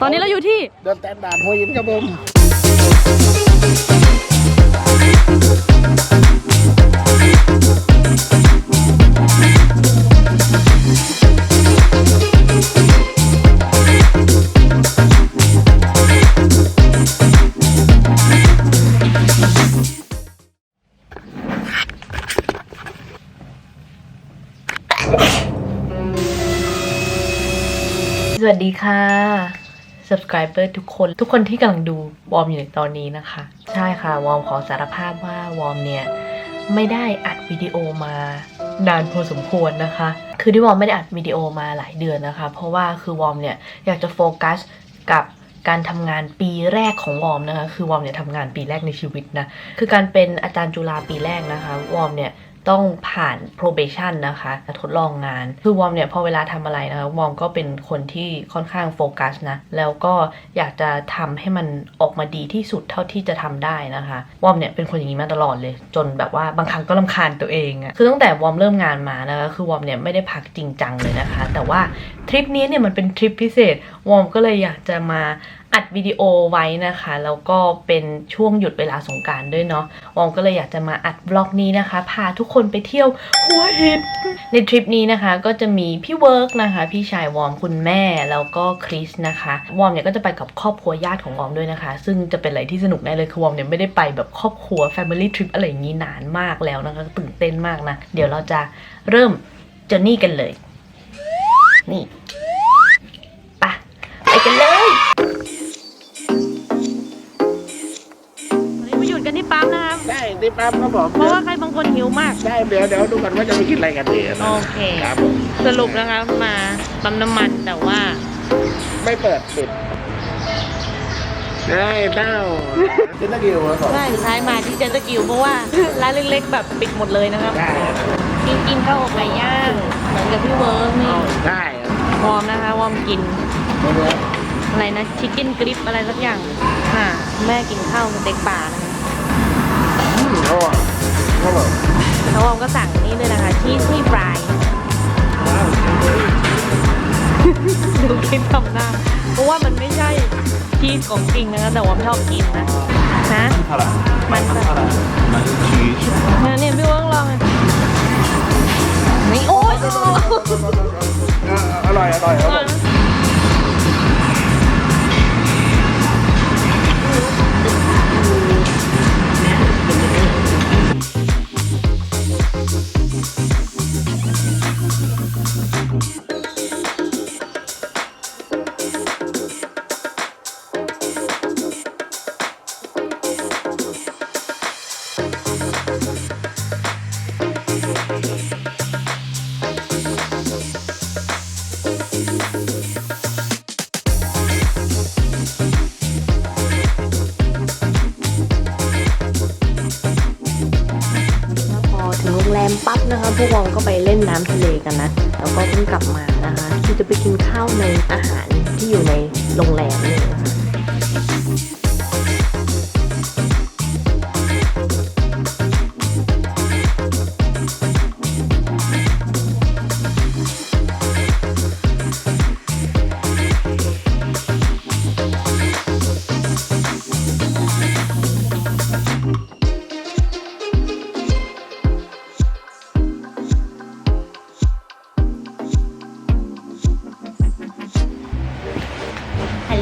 ตอนนี้เราอยู่ที่เดินแตนด่านหัวหินครับผมสวัสดีค่ะ subscriber ทุกคนที่กำลังดูวอร์มอยู่ในตอนนี้นะคะใช่ค่ะวอร์มขอสารภาพว่าวอร์มเนี่ยไม่ได้อัดวิดีโอมานานพอสมควรนะคะคือที่วอร์มไม่ได้อัดวิดีโอมาหลายเดือนนะคะเพราะว่าคือวอร์มเนี่ยอยากจะโฟกัสกับการทำงานปีแรกของวอร์มนะคะคือวอร์มเนี่ยทำงานปีแรกในชีวิตนะคือการเป็นอาจารย์จุฬาปีแรกนะคะวอร์มเนี่ยต้องผ่าน probation นะคะทดลองงานคือวอร์มเนี่ยพอเวลาทำอะไรนะคะวอร์มก็เป็นคนที่ค่อนข้างโฟกัสนะแล้วก็อยากจะทำให้มันออกมาดีที่สุดเท่าที่จะทำได้นะคะวอร์มเนี่ยเป็นคนอย่างนี้มาตลอดเลยจนแบบว่าบางครั้งก็รำคาญตัวเองอะคือตั้งแต่วอร์มเริ่มงานมานะคะคือวอร์มเนี่ยไม่ได้พักจริงจังเลยนะคะแต่ว่าทริปนี้เนี่ยมันเป็นทริปพิเศษวอร์มก็เลยอยากจะมาอัดวิดีโอไว้นะคะแล้วก็เป็นช่วงหยุดเวลาสงกรานต์ด้วยเนาะวอมก็เลยอยากจะมาอัดบล็อกนี้นะคะพาทุกคนไปเที่ยวหัวหินในทริปนี้นะคะก็จะมีพี่เวิร์กนะคะพี่ชายวอมคุณแม่แล้วก็คริสนะคะวอมเนี่ยก็จะไปกับครอบครัวญาติของวอมด้วยนะคะซึ่งจะเป็นอะไรที่สนุกแน่เลยคือวอมเนี่ยไม่ได้ไปแบบครอบครัว Family Trip อะไรอย่างนี้นานมากแล้วนะคะตื่นเต้นมากนะเดี๋ยวเราจะเริ่มเจอร์นี่กันเลยนี่ไปกันเลยกันที่ปั๊มนะครับใช่ที่ปั๊มครับผมเพราะว่าใครบางคนหิวมากใช่เดี๋ยวดูกันว่าจะไปกินอะไรกันดีโอเคครับสรุปนะคะมาปั๊มน้ำมันแต่ว่าไม่เปิดปิดใช่เต้าเจนตะกิวครับผมใช่ท้ายมาที่เจนตะกิวเพราะว่าร้านเล็กๆแบบปิดหมดเลยนะครับกินข้าวอบไก่ย่างเหมือนกับพี่เวิร์กนี่ใช่วอร์มนะคะวอร์มกินอะไรนะชิคเก้นกริปอะไรสักอย่างแม่กินข้าวสเต็กป่านะคะแล้ววอมก็สั่งนี่เลยนะคะชีสที่ฟรายดูคิดทำหน้าเพราะว่ามันไม่ใช่ชีสของจริงนะคะแต่วอมชอบกินนะมันชีสเนี่ยพี่ว่าลองนี่โอ๊ยอร่อยโรงแรมปั๊บนะคะพวกวองก็ไปเล่นน้ำทะเลกันนะแล้วก็เพิ่งกลับมานะคะที่จะไปกินข้าวในอาหารที่อยู่ในโรงแรมนี่นะคะ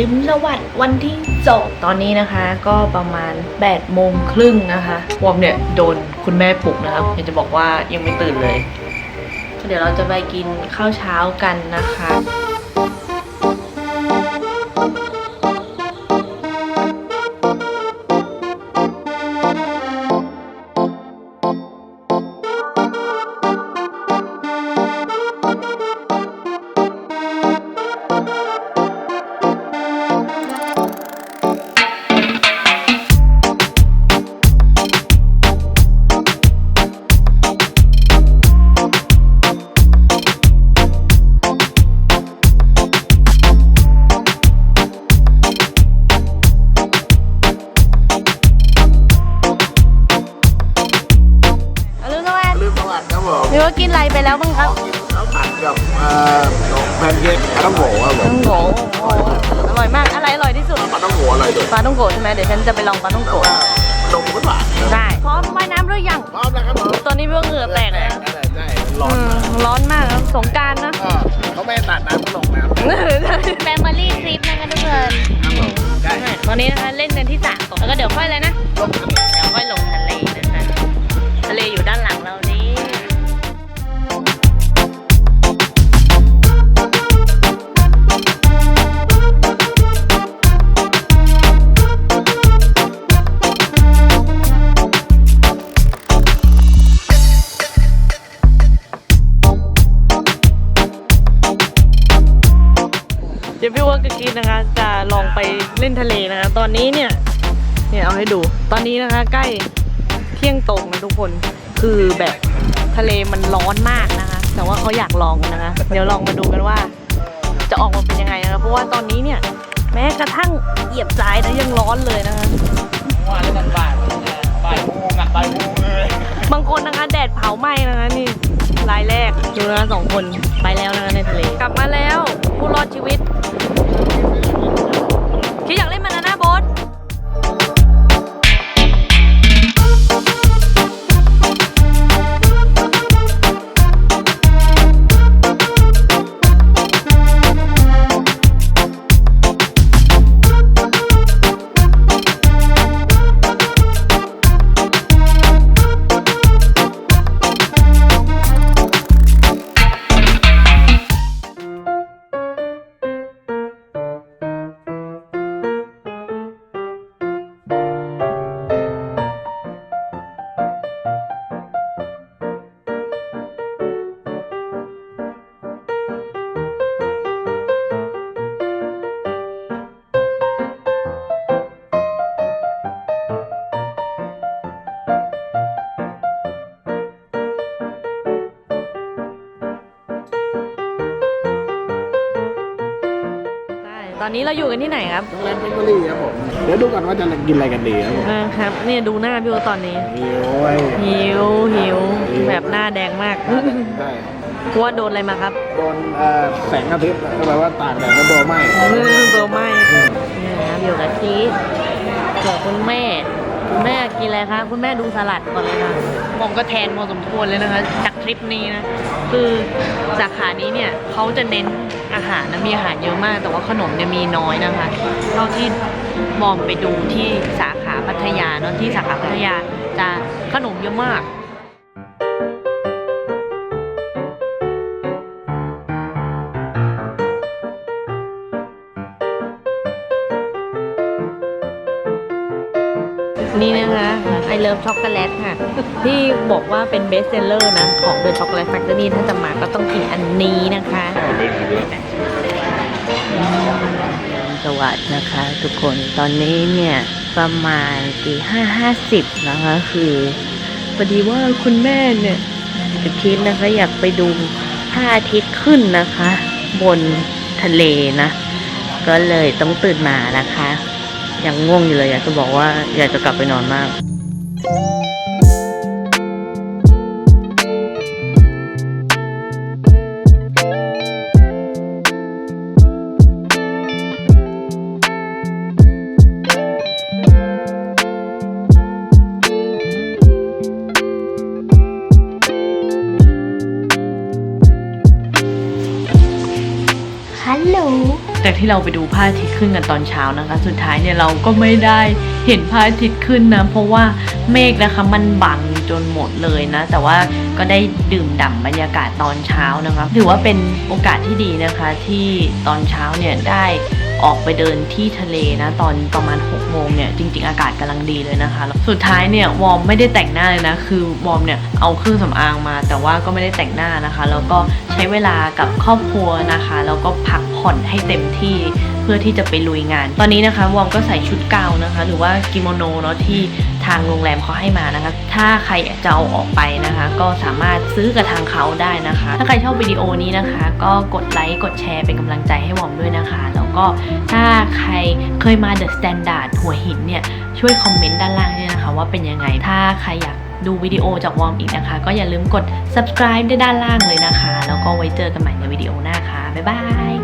ลิมสวัสดิ์วันที่2ตอนนี้นะคะก็ประมาณ8:30นะคะวอมเนี่ยโดนคุณแม่ปลุกนะครับอยากจะบอกว่ายังไม่ตื่นเลยเดี๋ยวเราจะไปกินข้าวเช้ากันนะคะพี่ว่ากินอะไรไปแล้วบ้างครับข้าวผัดกับแพนเค้กต้องโหครับผมต้องโหอร่อยมาก อร่อยที่สุด ปลาต้องหัวอะไรด้วย ปลาต้องโกะใช่ไหมเดี๋ยวฉันจะไปลองปลาต้องโกะ นมก็หวาน ได้พร้อมว่ายน้ำหรือยัง พร้อมแล้วครับผม ตอนนี้เพื่อเหงื่อแตกเลย ใช่ร้อน ร้อนมากครับสงกรานต์นะ เขาไม่ตัดน้ำก็ลงน้ำ แฟมิลี่ทริปนะคะทุกคน ครับผมใช่ ตอนนี้นะคะเล่นกันที่สระก่อนแล้วก็เดี๋ยวค่อยอะไรนะ ลงน้ำ เดี๋ยวค่อยลงทะเลนะคะทะเลอยู่ด้านหลังเรานี่เดี๋ยวพี่ว่ากับกินนะคะจะลองไปเล่นทะเลนะคะตอนนี้เนี่ยเอาให้ดูตอนนี้นะคะใกล้เที่ยงตรงนะทุกคนคือแบบทะเลมันร้อนมากนะคะแต่ว่าเขาอยากลองกันนะคะเดี๋ยวลองมาดูกันว่าจะออกมาเป็นยังไงนะคะเพราะว่าตอนนี้เนี่ยแม้กระทั่งเหยียบทรายนะยังร้อนเลยนะคะ ว่าแล้วกันบ่ายโมงอ่ะบ่ายโมงเลย บางคนนะคะแดดเผาไหม้นะคะนี่รายแรกดูนะสองคนไปแล้วนะคะในทะเลกลับมาแล้วผู้รอดชีวิตคิดอยากเล่นบานาน่าโบ๊ทตอนนี้เราอยู่กันที่ไหนครับ โรงแรมเพชรบุรีครับผมเดี๋ยวดูก่อนว่าจะกินอะไรกันดีครับผม ครับเนี่ยดูหน้าพี่โอตอนนี้ หิวเว้ย หิวแบบหน้าแดงมาก ใช่ กลัวโดนอะไรมาครับ โดนแสงอาทิตย์ก็แปลว่าตากแดดแล้วตัวไหม้ ตัวไหม้นี่นะครับอยู่กับชีสส่วนคุณแม่กินอะไรคะคุณแม่ดูสลัดก่อนเลยนะมองก็แทนพอสมควรเลยนะคะจากทริปนี้นะคือสาขานี้เนี่ยเขาจะเน้นอาหารนะมีอาหารเยอะมากแต่ว่าขนมเนี่ยมีน้อยนะคะเท่าที่มองไปดูที่สาขาพัทยาเนาะที่สาขาพัทยาจะขนมเยอะมาก นี่นะคะไอเลิฟช็อกโกแลตค่ะ ที่บอกว่าเป็นเบสเซลเลอร์นะของ The Chocolate Factory ถ้าจะมาก็ต้องกินอันนี้นะคะสวัสดีนะคะทุกคนตอนนี้เนี่ยประมาณตี5:50นะคะคือพอดีว่าคุณแม่เนี่ยจะคิดนะคะอยากไปดูพระอาทิตย์ขึ้นนะคะ บนทะเลนะก็เลยต้องตื่นมานะคะยังง่วงอยู่เลยอยากจะบอกว่าอยากจะกลับไปนอนมาก ฮัลโหล จากที่เราไปดูพระอาทิตย์ขึ้นกันตอนเช้านะคะ สุดท้ายเนี่ยเราก็ไม่ได้เห็นพระอาทิตย์ขึ้นนะเพราะว่าเมฆนะคะมันบังจนหมดเลยนะแต่ว่าก็ได้ดื่มด่ำบรรยากาศตอนเช้านะคะถือว่าเป็นโอกาสที่ดีนะคะที่ตอนเช้าเนี่ยได้ออกไปเดินที่ทะเลนะตอนประมาณ6 โมงเนี่ยจริงๆอากาศกำลังดีเลยนะคะสุดท้ายเนี่ยวอร์มไม่ได้แต่งหน้าเลยนะคือวอร์มเนี่ยเอาเครื่องสำอางมาแต่ว่าก็ไม่ได้แต่งหน้านะคะแล้วก็ใช้เวลากับครอบครัวนะคะแล้วก็พักผ่อนให้เต็มที่เพื่อที่จะไปลุยงานตอนนี้นะคะวอร์มก็ใส่ชุดกาวนะคะหรือว่ากิโมโนเนาะที่ทางโรงแรมเขาให้มานะคะถ้าใครจะเอาออกไปนะคะก็สามารถซื้อกับทางเขาได้นะคะถ้าใครชอบวิดีโอนี้นะคะก็กดไลค์กดแชร์เป็นกำลังใจให้วอร์มด้วยนะคะแล้วก็ถ้าใครเคยมา The Standard หัวหินเนี่ยช่วยคอมเมนต์ด้านล่างด้วยนะคะว่าเป็นยังไงถ้าใครอยากดูวิดีโอจากวอร์มอีกนะคะก็อย่าลืมกด subscribe ด้านล่างเลยนะคะแล้วก็ไว้เจอกันใหม่ในวิดีโอหน้าค่ะบ๊ายบาย